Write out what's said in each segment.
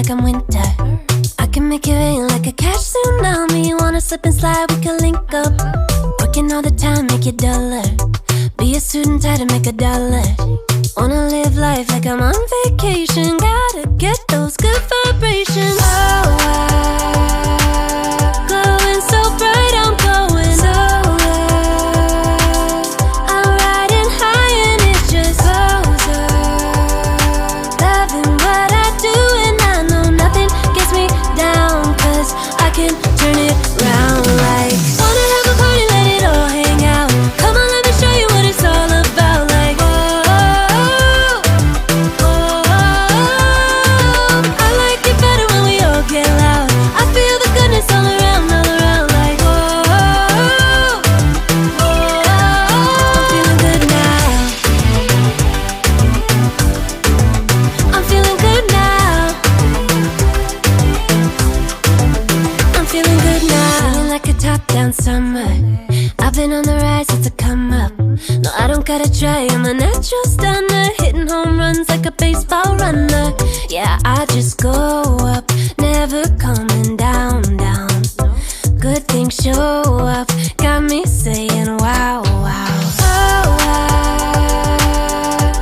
like I'm winter. I can make it rain like a cash tsunami. Wanna slip and slide, we can link up. Working all the time, make it duller. Be a student, try to make a dollar. Wanna live life like I'm on vacation. Gotta get those good vibrations. Oh, glowing so bright, I'm going solar. I'm riding high and it just goes up. Loving what I do and I know nothing gets me down, 'cause I can turn it round like. Wanna have a party, let it all hang out. Come on, let me show you what it's all about. Like, whoa, I like it better when we all get loud. I feel the goodness all around, like, whoa, I'm feeling good now. I'm feeling good now. I'm feeling good now. Feeling like a top-down summer. I've been on the rise, it's a come up. No, I don't gotta try, I'm a natural stunner. Hitting home runs like a baseball runner. Yeah, I just go up, never coming down, down. Good things show up, got me saying wow, wow. Oh,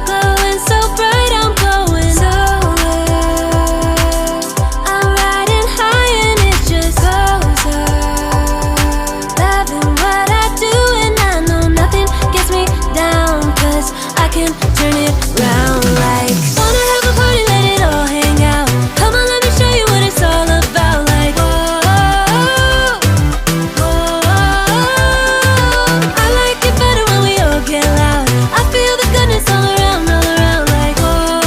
glowing so bright, I'm going solar. I'm riding high and it just goes up. Loving what I do and I know nothing gets me down, 'cause I can turn it round like. Wanna have a party, let it all hang out. Come on, let me show you what it's all about. Like, whoa, I like it better when we all get loud. I feel the goodness all around, like, whoa,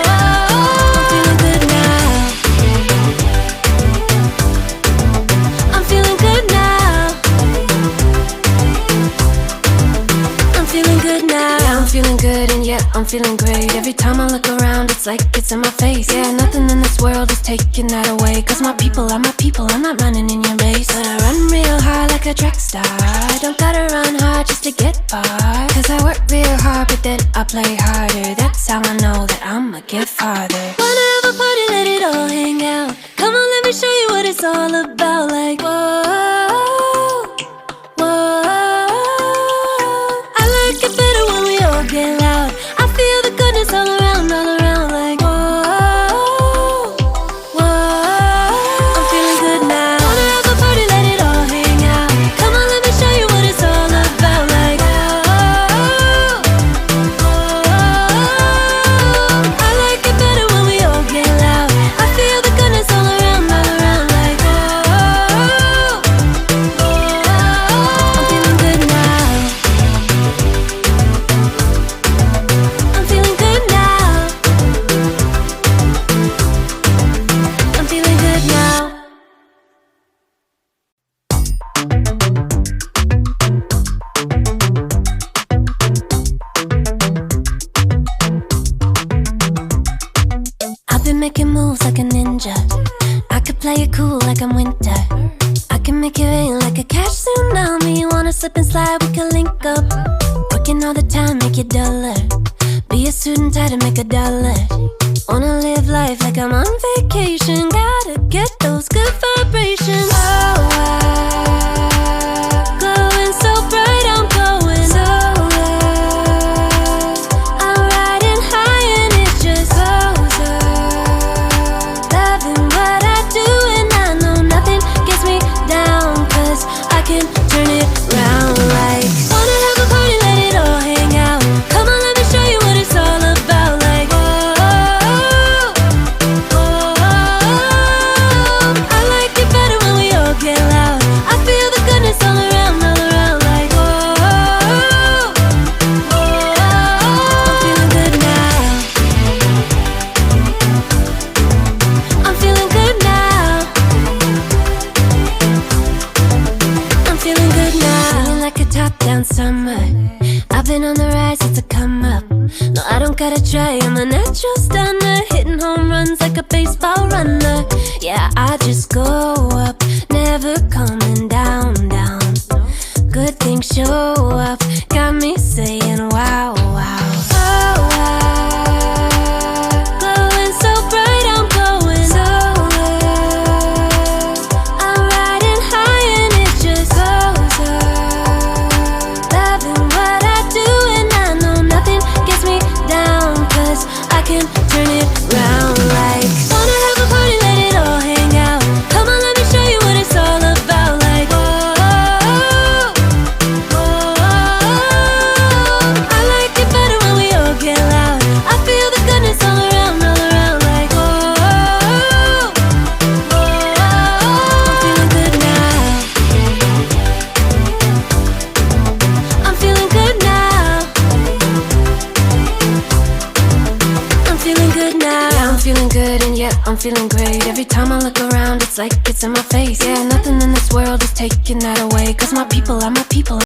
I'm feeling good now. I'm feeling good now. I'm feeling good now. Yeah, I'm feeling good and yeah, I'm feeling great. Every time I look around, it's like it's in my face. Yeah, nothing in this world is taking that away. 'Cause my people are my people, I'm not running in your race. But I run real hard like a track star. I don't gotta run hard just to get far. 'Cause I work real hard, but then I play harder. That's how I know that I'ma get farther. Wanna have a party, let it all hang out. Come on, let me show you what it's all about. Like, whoa, I like it better when we all get loud. I feel the goodness all around, like, whoa, I'm feeling good now. Wanna have a party, let it all hang out. Come on, let me show you what it's all about. Like, I like it better when we all get loud. I feel the goodness all around, like, I'm feeling good now. I'm feeling good now. I'm feeling good now. I've been making moves like a ninja. I could play it cool like I'm winter. I can make it rain like a cash tsunami. Wanna slip and slide, we can link up. Working all the time, make it duller. Be a student, try to make a dollar. Wanna live life like I'm on vacation. Gotta get those good vibrations. Oh, glowing so bright, I'm going solar. I'm riding high and it just goes up. Loving what I do and I know nothing gets me down, 'cause I can turn it round like. Wanna have a party, let it all hang out. Come on, let me show you what it's all about. Like, whoa, I like it better when we all get loud. I feel the goodness all around, like, whoa, I'm feeling good now. I'm feeling good now. I'm feeling good now. Feeling like a top-down summer. I've been on the rise, it's a come up. No, I don't gotta try, I'm a natural stunner. Hitting home runs like a baseball runner. Yeah, I just go up, never coming down, down. Good things show up, got me saying wow, wow. Oh, glowing feeling great. Every time I look around, it's like it's in my face. Yeah, nothing in this world is taking that away. Cause my people are my people.